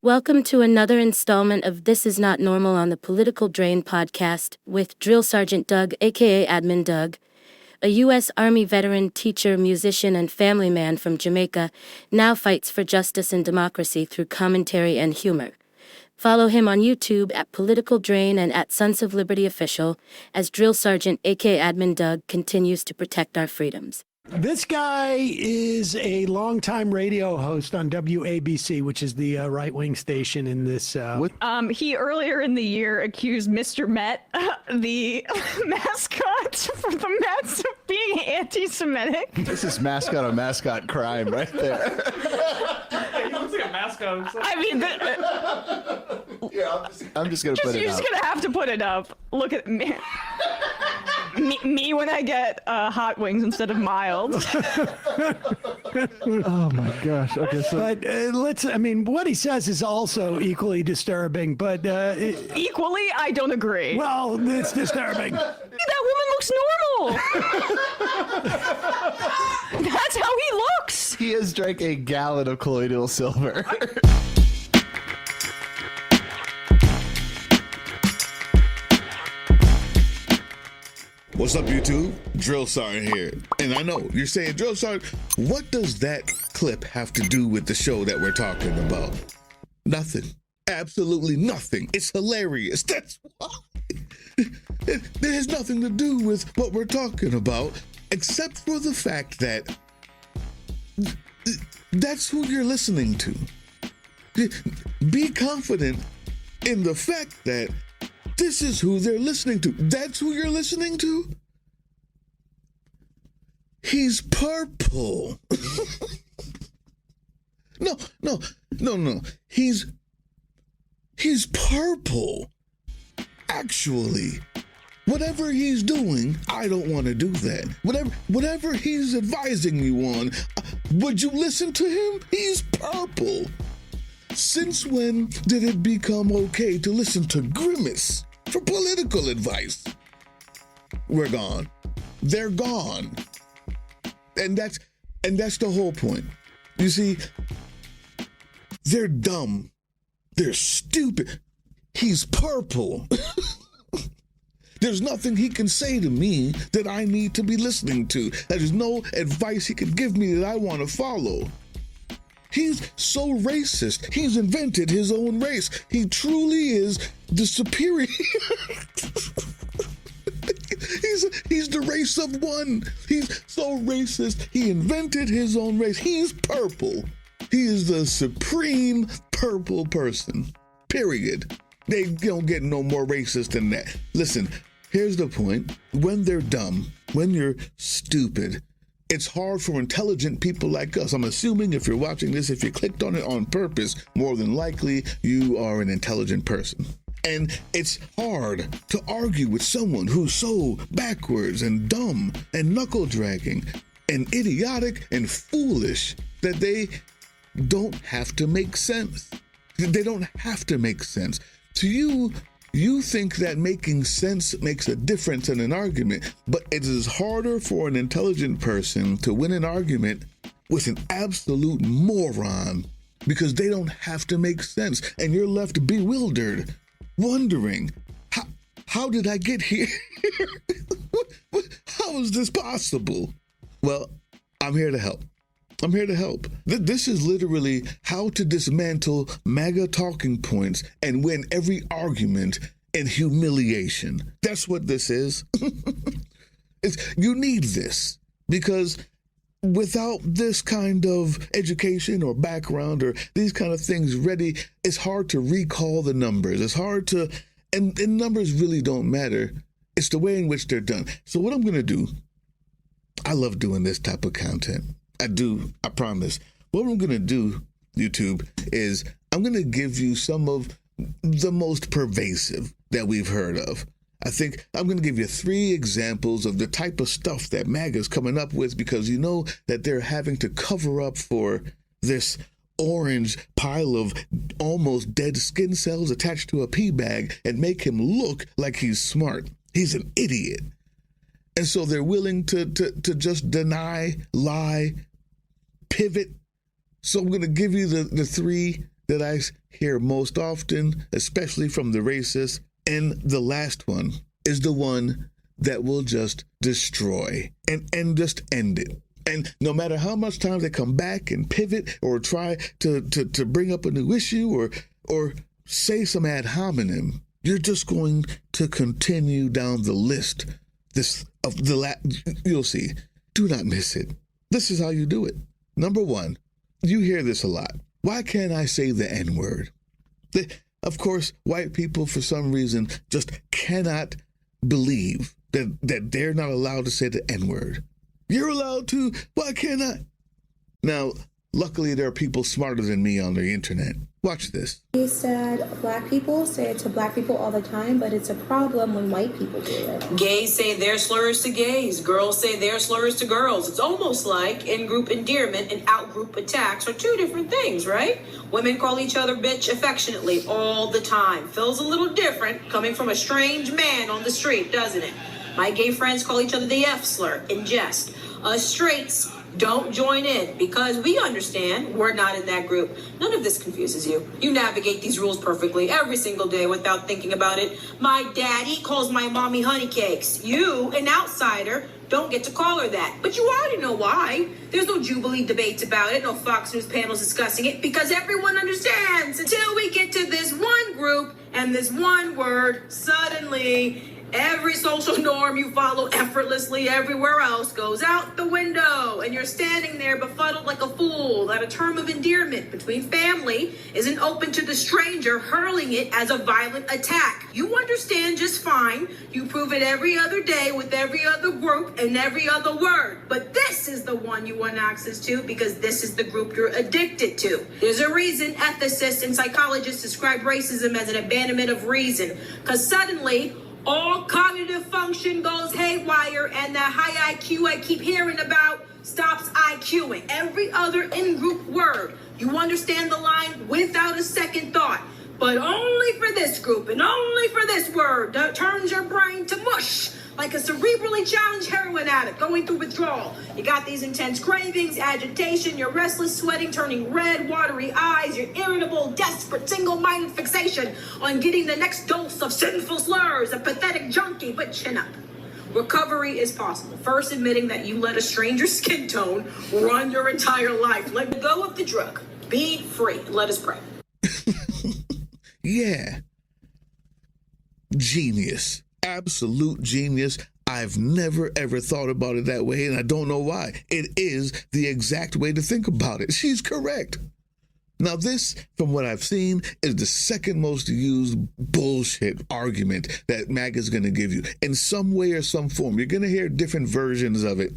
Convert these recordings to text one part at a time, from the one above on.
Welcome to another installment of This Is Not Normal on the Political Drain podcast with Drill Sergeant Doug, aka Admin Doug, a U.S. Army veteran, teacher, musician, and family man from Jamaica, now fights for justice and democracy through commentary and humor. Follow him on YouTube at Political Drain and at Sons of Liberty Official as Drill Sergeant, aka Admin Doug, continues to protect our freedoms. This guy is a longtime radio host on WABC, which is the right-wing station in this. He earlier in the year accused Mr. Met, the mascot for the Mets, of being anti-Semitic. This is mascot on mascot crime right there. He looks like a mascot. I mean, I'm just gonna put it you're up. just gonna have to put it up. Look at me. Me when I get hot wings instead of mild. Oh my gosh. Okay, so But what he says is also equally disturbing. But Equally, I don't agree. well, it's disturbing. That woman looks normal. That's how he looks. he has drank a gallon of colloidal silver. What's up, YouTube? Drill Sergeant here. And I know you're saying, Drill Sergeant, what does that clip have to do with the show that we're talking about? Nothing. Absolutely nothing. It's hilarious. That's why. It has nothing to do with what we're talking about, except for the fact that that's who you're listening to. Be confident in the fact that this is who they're listening to. That's who you're listening to? He's purple. No. He's purple. Actually, whatever he's doing, I don't want to do that. Whatever he's advising you on, would you listen to him? He's purple. Since when did it become okay to listen to Grimace for political advice? We're gone. They're gone. And that's the whole point. You see, they're dumb. They're stupid. He's purple. There's nothing he can say to me that I need to be listening to. There's no advice he can give me that I want to follow. He's so racist. He's invented his own race. He truly is the superior. He's the race of one. He's so racist. He invented his own race. He's purple. He is the supreme purple person. Period. They don't get no more racist than that. Listen, here's the point. When they're dumb, when you're stupid, it's hard for intelligent people like us. I'm assuming if you're watching this, if you clicked on it on purpose, more than likely you are an intelligent person. And it's hard to argue with someone who's so backwards and dumb and knuckle dragging and idiotic and foolish that they don't have to make sense. They don't have to make sense. To you, you think that making sense makes a difference in an argument, but it is harder for an intelligent person to win an argument with an absolute moron because they don't have to make sense, and you're left bewildered, wondering, how did I get here? How is this possible? Well, I'm here to help. I'm here to help. This is literally how to dismantle MAGA talking points and win every argument in humiliation. That's what this is. You need this because without this kind of education or background or these kind of things ready, it's hard to recall the numbers. It's hard to, and numbers really don't matter. It's the way in which they're done. So what I'm going to do, I love doing this type of content. I do, I promise. What I'm going to do, YouTube, is I'm going to give you some of the most pervasive that we've heard of. I think I'm going to give you 3 examples of the type of stuff that MAGA is coming up with because you know that they're having to cover up for this orange pile of almost dead skin cells attached to a pee bag and make him look like he's smart. He's an idiot. And so they're willing to just deny, lie, pivot. So I'm going to give you the 3 that I hear most often, especially from the racists, and the last one is the one that will just destroy and just end it. And no matter how much time they come back and pivot or try to bring up a new issue or say some ad hominem, you're just going to continue down the list. You'll see. Do not miss it. This is how you do it. Number one, you hear this a lot. Why can't I say the N-word? Of course, white people, for some reason, just cannot believe that they're not allowed to say the N-word. You're allowed to. Why can't I? Now, luckily, there are people smarter than me on the internet. Watch this. He said black people say it to black people all the time, but it's a problem when white people do it. Gays say their slurs to gays. Girls say their slurs to girls. It's almost like in-group endearment and out-group attacks are two different things, right? Women call each other bitch affectionately all the time. Feels a little different coming from a strange man on the street, doesn't it? My gay friends call each other the F slur in jest. Us straights don't join in because we understand we're not in that group. None of this confuses you. You navigate these rules perfectly every single day without thinking about it. My daddy calls my mommy honey cakes. You, an outsider, don't get to call her that. But you already know why. There's no Jubilee debates about it, no Fox News panels discussing it, because everyone understands. Until we get to this one group and this one word, suddenly every social norm you follow effortlessly everywhere else goes out the window, and you're standing there befuddled like a fool that a term of endearment between family isn't open to the stranger hurling it as a violent attack. You understand just fine. You prove it every other day with every other group and every other word. But this is the one you want access to because this is the group you're addicted to. There's a reason ethicists and psychologists describe racism as an abandonment of reason, because suddenly all cognitive function goes haywire, and the high IQ I keep hearing about stops IQing. Every other in-group word, you understand the line without a second thought. But only for this group and only for this word that turns your brain to mush, like a cerebrally challenged heroin addict going through withdrawal. You got these intense cravings, agitation, you're restless, sweating, turning red, watery eyes, you're irritable, desperate, single-minded fixation on getting the next dose of sinful slurs, a pathetic junkie, but chin up. Recovery is possible. First, admitting that you let a stranger's skin tone run your entire life. Let go of the drug. Be free. Let us pray. Yeah. Genius. Absolute genius. I've never, ever thought about it that way, and I don't know why. It is the exact way to think about it. She's correct. Now, this, from what I've seen, is the second most used bullshit argument that MAGA is going to give you in some way or some form. You're going to hear different versions of it.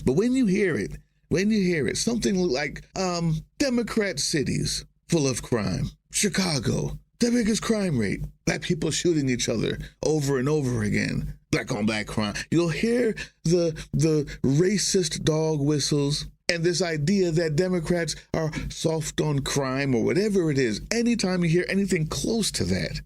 But when you hear it, something like Democrat cities full of crime, Chicago, the biggest crime rate, black people shooting each other over and over again, black on black crime. You'll hear the racist dog whistles and this idea that Democrats are soft on crime or whatever it is. Anytime you hear anything close to that,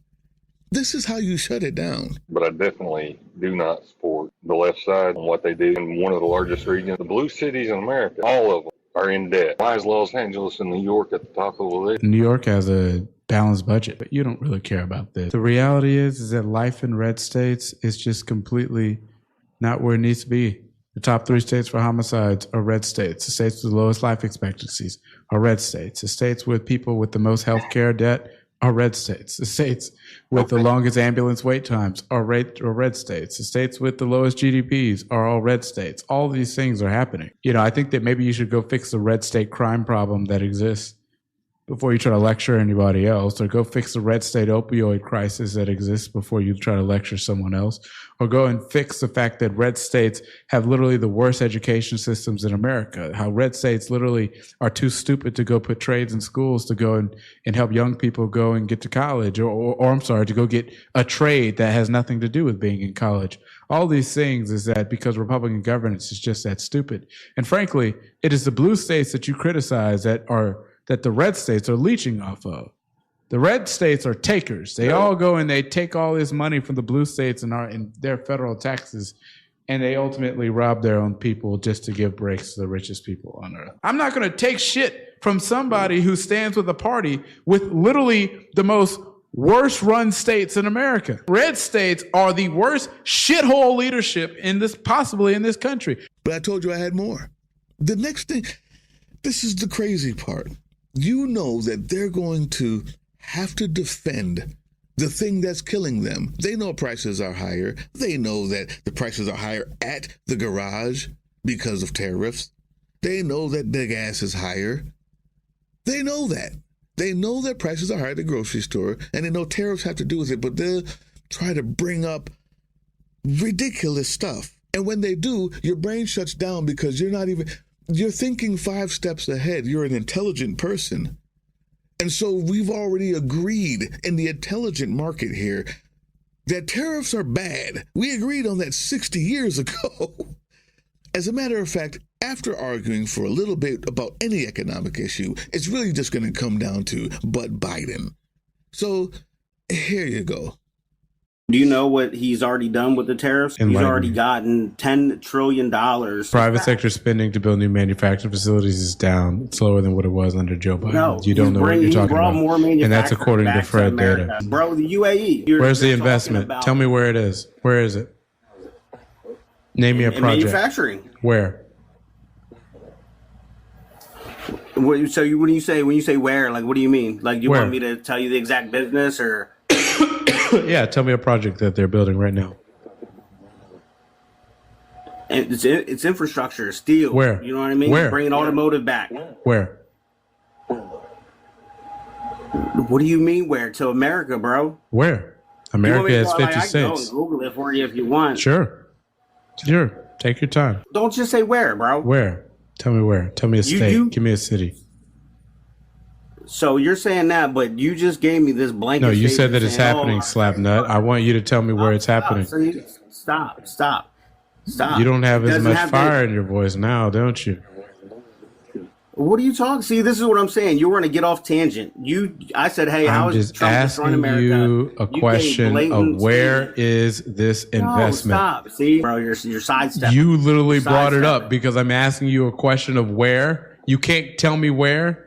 this is how you shut it down. But I definitely do not support the left side on what they do in one of the largest regions. The blue cities in America, all of them are in debt. Why is Los Angeles and New York at the top of the list? New York has a balanced budget, but you don't really care about this. The reality is that life in red states is just completely not where it needs to be. The top 3 states for homicides are red states. The states with the lowest life expectancies are red states. The states with people with the most healthcare debt are red states. The states with the longest ambulance wait times are red states. The states with the lowest GDPs are all red states. All these things are happening. I think that maybe you should go fix the red state crime problem that exists before you try to lecture anybody else, or go fix the red state opioid crisis that exists before you try to lecture someone else, or go and fix the fact that red states have literally the worst education systems in America, how red states literally are too stupid to go put trades in schools to go and help young people go and get to college, or to go get a trade that has nothing to do with being in college. All these things is that because Republican governance is just that stupid. And frankly, it is the blue states that you criticize that the red states are leeching off of. The red states are takers. They all go and they take all this money from the blue states and their federal taxes and they ultimately rob their own people just to give breaks to the richest people on earth. I'm not going to take shit from somebody who stands with a party with literally the most worst run states in America. Red states are the worst shithole leadership possibly in this country. But I told you I had more. The next thing, this is the crazy part. You know that they're going to have to defend the thing that's killing them. They know prices are higher. They know that the prices are higher at the garage because of tariffs. They know that the gas is higher. They know that. They know that prices are higher at the grocery store, and they know tariffs have to do with it, but they'll try to bring up ridiculous stuff. And when they do, your brain shuts down because you're thinking 5 steps ahead. You're an intelligent person. And so we've already agreed in the intelligent market here that tariffs are bad. We agreed on that 60 years ago. As a matter of fact, after arguing for a little bit about any economic issue, it's really just going to come down to but Biden. So here you go. Do you know what he's already done with the tariffs? He's already gotten $10 trillion. Private sector spending to build new manufacturing facilities is down. It's lower than what it was under Joe Biden. No, you don't know what you're talking about. More and that's according to Fred data. Bro, the UAE. Where's the investment? Tell me where it is. Where is it? Name me a project. Manufacturing. Where? So when you say where, like, what do you mean? Like, you want me to tell you the exact business or? Yeah, tell me a project that they're building right now. And it's infrastructure, steel. Where? You know what I mean? Where? Bringing automotive back. Where? What do you mean where? To America, bro. Where? America has 50 I can go states. and Google it for you if you want. Sure. Take your time. Don't just say where, bro. Where? Tell me where. Tell me a state. Give me a city. So you're saying that, but you just gave me this blanket. No, you said that it's saying, happening, Slapnut. I want you to tell me where it's happening. Stop. You don't have as much fire in your voice now, don't you? What are you talking? See, this is what I'm saying. You were going to get off tangent. I said, hey, how is Trump destroying America? You a question of where is this investment? No, stop. See, bro, you're sidestepping. You literally brought it up because I'm asking you a question of where. You can't tell me where.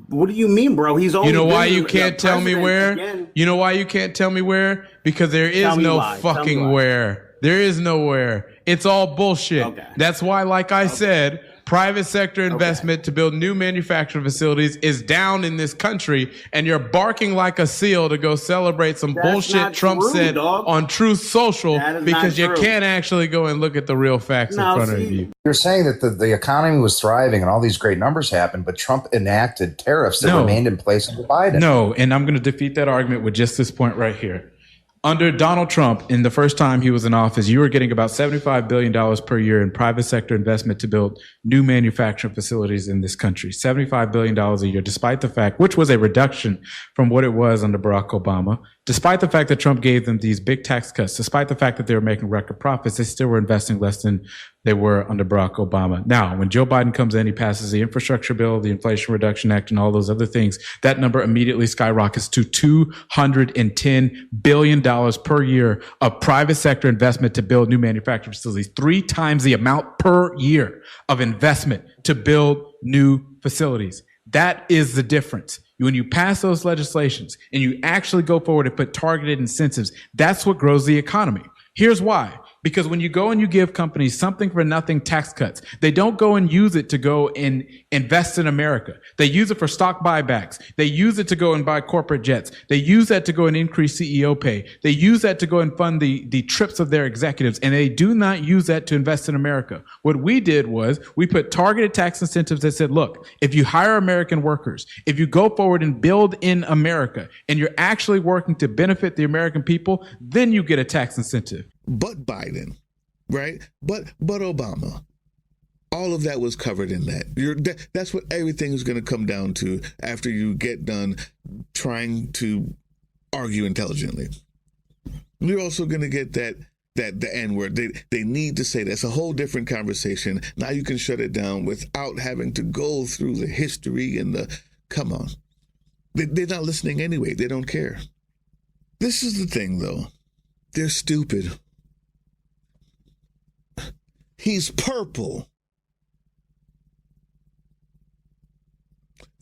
What do you mean, bro? He's only. You know why you can't tell me where? Again. You know why you can't tell me where? Because there is no fucking where. There is nowhere. It's all bullshit. Okay. That's why, like I said, private sector investment to build new manufacturing facilities is down in this country, and you're barking like a seal to go celebrate some bullshit Trump said on Truth Social because you can't actually go and look at the real facts in front of you. You're saying that the economy was thriving and all these great numbers happened, but Trump enacted tariffs that remained in place under Biden. No, and I'm going to defeat that argument with just this point right here. Under Donald Trump, in the first time he was in office, you were getting about $75 billion per year in private sector investment to build new manufacturing facilities in this country. $75 billion a year, despite the fact, which was a reduction from what it was under Barack Obama, despite the fact that Trump gave them these big tax cuts, despite the fact that they were making record profits, they still were investing less than they were under Barack Obama. Now, when Joe Biden comes in, he passes the infrastructure bill, the Inflation Reduction Act, and all those other things. That number immediately skyrockets to $210 billion per year of private sector investment to build new manufacturing facilities, 3 times the amount per year of investment to build new facilities. That is the difference. When you pass those legislations and you actually go forward and put targeted incentives, that's what grows the economy. Here's why. Because when you go and you give companies something for nothing tax cuts, they don't go and use it to go and invest in America. They use it for stock buybacks. They use it to go and buy corporate jets. They use that to go and increase CEO pay. They use that to go and fund the trips of their executives. And they do not use that to invest in America. What we did was we put targeted tax incentives that said, look, if you hire American workers, if you go forward and build in America, and you're actually working to benefit the American people, then you get a tax incentive. But Biden, right? But Obama. All of that was covered in that. That's what everything is going to come down to after you get done trying to argue intelligently. You're also going to get the N-word. They need to say that. It's a whole different conversation. Now you can shut it down without having to go through the history and come on. They're not listening anyway. They don't care. This is the thing, though. They're stupid. he's purple.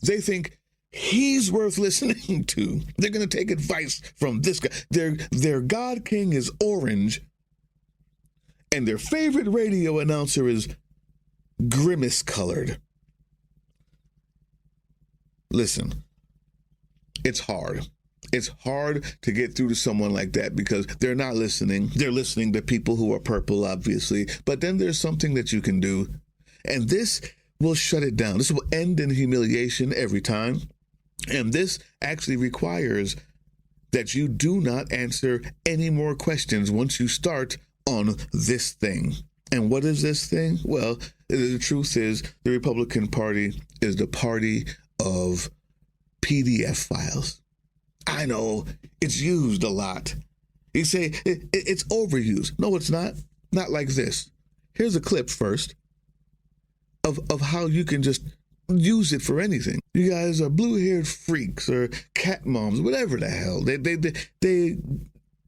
They think he's worth listening to. They're going to take advice from this guy. Their God King is orange, and their favorite radio announcer is grimace colored. Listen, it's hard. It's hard to get through to someone like that because they're not listening. They're listening to people who are purple, obviously. But then there's something that you can do, and this will shut it down. This will end in humiliation every time. And this actually requires that you do not answer any more questions once you start on this thing. And what is this thing? Well, the truth is the Republican Party is the party of PDF files. I know it's used a lot. You say it's overused. No, it's not. Not like this. Here's a clip first of how you can just use it for anything. You guys are blue-haired freaks or cat moms, whatever the hell. They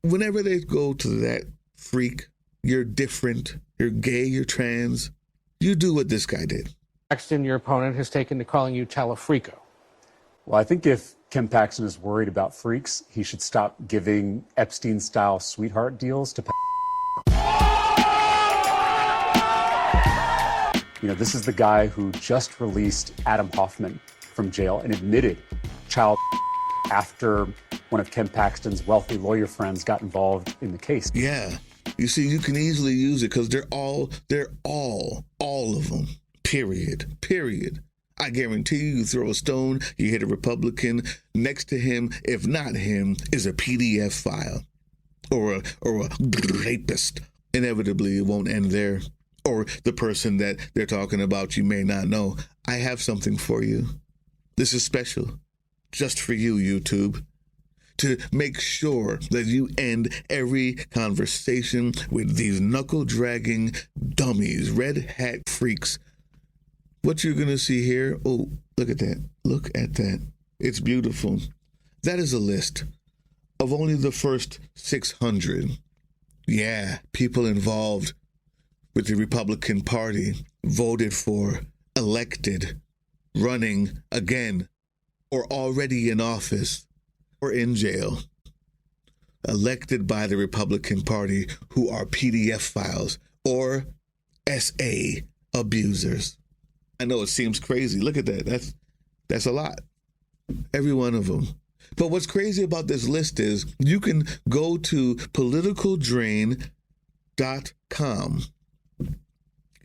whenever they go to that freak, you're different, you're gay, you're trans, you do what this guy did. Paxton, your opponent, has taken to calling you Talafrico. Well, I think if Ken Paxton is worried about freaks, he should stop giving Epstein-style sweetheart deals to You know, this is the guy who just released Adam Hoffman from jail and admitted child after one of Ken Paxton's wealthy lawyer friends got involved in the case. Yeah. You see, you can easily use it because they're all of them. Period. I guarantee you throw a stone, you hit a Republican, next to him, if not him, is a PDF file or a rapist. Inevitably, it won't end there. Or the person that they're talking about you may not know. I have something for you. This is special. Just for you, YouTube. To make sure that you end every conversation with these knuckle-dragging dummies, red hat freaks. What you're going to see here, oh, look at that. Look at that. It's beautiful. That is a list of only the first 600. Yeah, people involved with the Republican Party, voted for, elected, running again, or already in office, or in jail, elected by the Republican Party who are PDF files or SA abusers. I know it seems crazy. Look at that. That's a lot. Every one of them. But what's crazy about this list is you can go to politicaldrain.com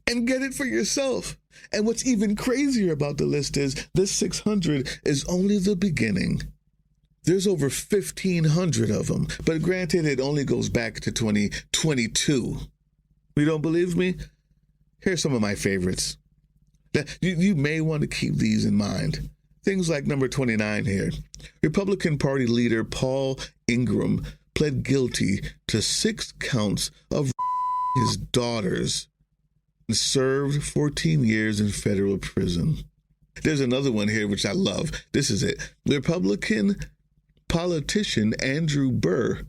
and get it for yourself. And what's even crazier about the list is this 600 is only the beginning. There's over 1,500 of them. But granted, it only goes back to 2022. You don't believe me? Here's some of my favorites. You may want to keep these in mind. Things like number 29 here. Republican Party leader Paul Ingram pled guilty to 6 counts of his daughters and served 14 years in federal prison. There's another one here which I love. This is it. The Republican politician Andrew Burr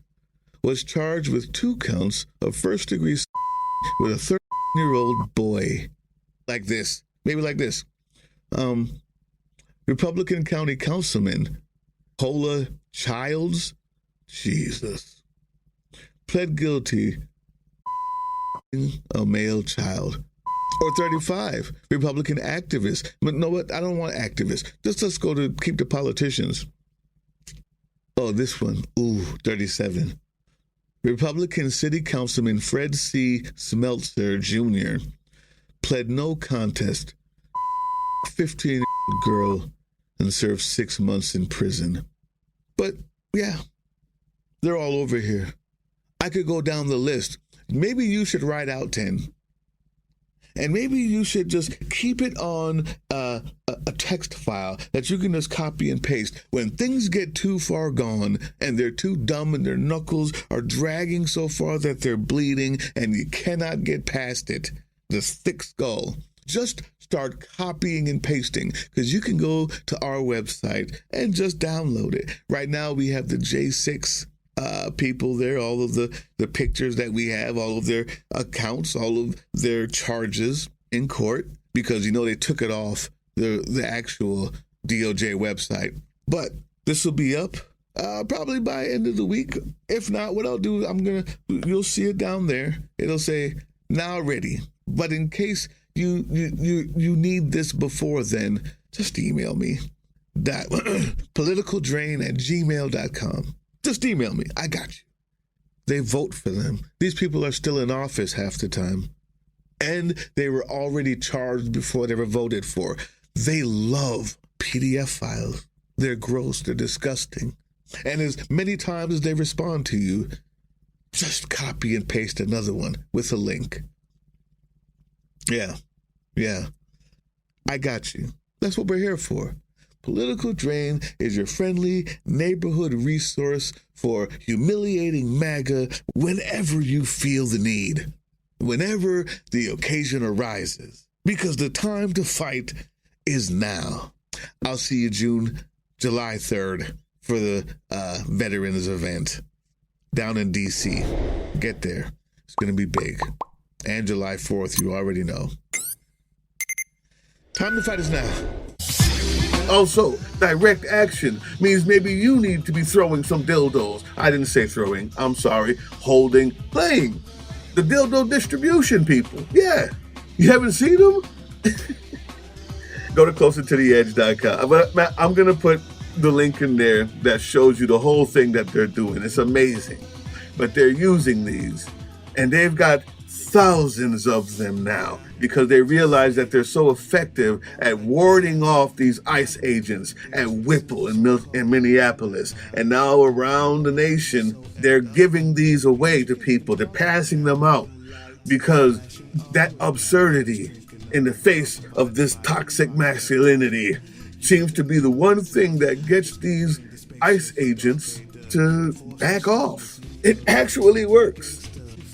was charged with 2 counts of first-degree with a 13-year-old boy. Like this. Maybe like this. Republican County Councilman Cola Childs, Jesus, pled guilty a male child. Or 35, Republican activists. But know what? I don't want activists. Let's go to keep the politicians. Oh, this one. Ooh, 37. Republican City Councilman Fred C. Smeltzer Jr. pled no contest. 15-year-old girl and served 6 months in prison. But yeah, they're all over here. I could go down the list. Maybe you should write out 10. And maybe you should just keep it on a text file that you can just copy and paste. When things get too far gone and they're too dumb and their knuckles are dragging so far that they're bleeding and you cannot get past it, this thick skull, just start copying and pasting, because you can go to our website and just download it. Right now we have the J6 people there, all of the pictures that we have, all of their accounts, all of their charges in court, because, they took it off the actual DOJ website. But this will be up probably by end of the week. If not, what I'll do, you'll see it down there. It'll say now ready. But in case you need this before then, just email me. politicaldrain@gmail.com. Just email me. I got you. They vote for them. These people are still in office half the time. And they were already charged before they were voted for. They love PDF files. They're gross. They're disgusting. And as many times as they respond to you, just copy and paste another one with a link. Yeah. I got you. That's what we're here for. Political Drain is your friendly neighborhood resource for humiliating MAGA whenever you feel the need, whenever the occasion arises, because the time to fight is now. I'll see you July 3rd for the Veterans event down in D.C. Get there. It's going to be big. And July 4th, you already know. Time to fight is now. Also, direct action means maybe you need to be throwing some dildos. I didn't say throwing, I'm sorry. Holding, playing. The dildo distribution people. Yeah. You haven't seen them? Go to closertotheedge.com. But I'm going to put the link in there that shows you the whole thing that they're doing. It's amazing. But they're using these. And they've got thousands of them now because they realize that they're so effective at warding off these ICE agents at Whipple in Minneapolis. And now around the nation, they're giving these away to people. They're passing them out because that absurdity in the face of this toxic masculinity seems to be the one thing that gets these ICE agents to back off. It actually works.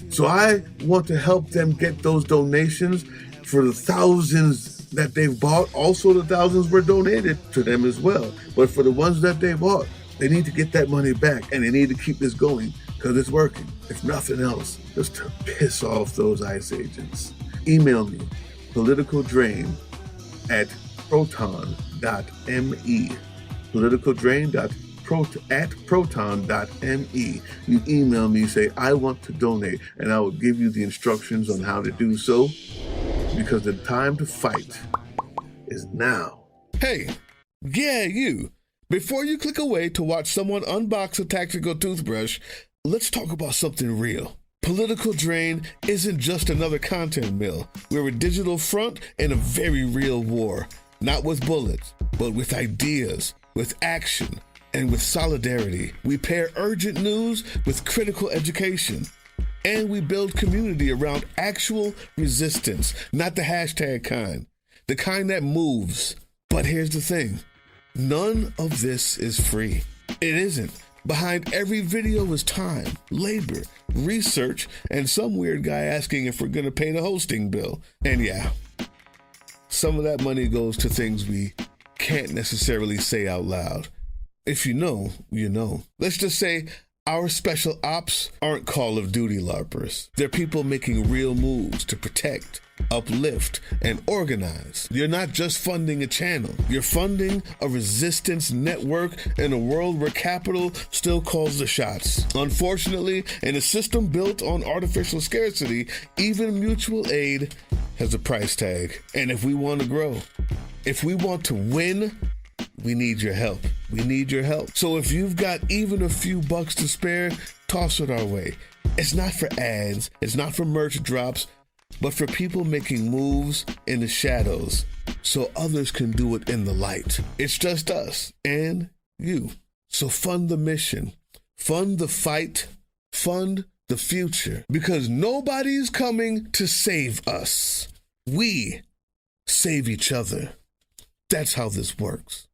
So I want to help them get those donations for the thousands that they've bought. Also, the thousands were donated to them as well. But for the ones that they bought, they need to get that money back, and they need to keep this going because it's working. If nothing else, just to piss off those ICE agents. Email me, politicaldrain@proton.me. politicaldrain.proton.me. You email me, say, I want to donate, and I will give you the instructions on how to do so, because the time to fight is now. Hey, yeah, you. Before you click away to watch someone unbox a tactical toothbrush, let's talk about something real. Political Drain isn't just another content mill. We're a digital front in a very real war. Not with bullets, but with ideas, with action, and with solidarity. We pair urgent news with critical education. And we build community around actual resistance, not the hashtag kind. The kind that moves. But here's the thing. None of this is free. It isn't. Behind every video is time, labor, research, and some weird guy asking if we're going to pay the hosting bill. And yeah, some of that money goes to things we can't necessarily say out loud. If you know, you know. Let's just say our special ops aren't Call of Duty LARPers. They're people making real moves to protect, uplift, and organize. You're not just funding a channel. You're funding a resistance network in a world where capital still calls the shots. Unfortunately, in a system built on artificial scarcity, even mutual aid has a price tag. And if we want to grow, if we want to win, we need your help. We need your help. So if you've got even a few bucks to spare, toss it our way. It's not for ads. It's not for merch drops, but for people making moves in the shadows so others can do it in the light. It's just us and you. So fund the mission, fund the fight, fund the future, because nobody's coming to save us. We save each other. That's how this works.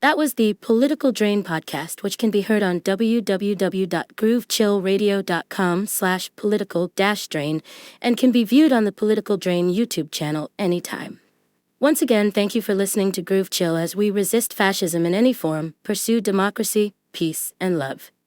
That was the Political Drain podcast, which can be heard on www.groovechillradio.com/political-drain and can be viewed on the Political Drain YouTube channel anytime. Once again, thank you for listening to Groove Chill as we resist fascism in any form, pursue democracy, peace, and love.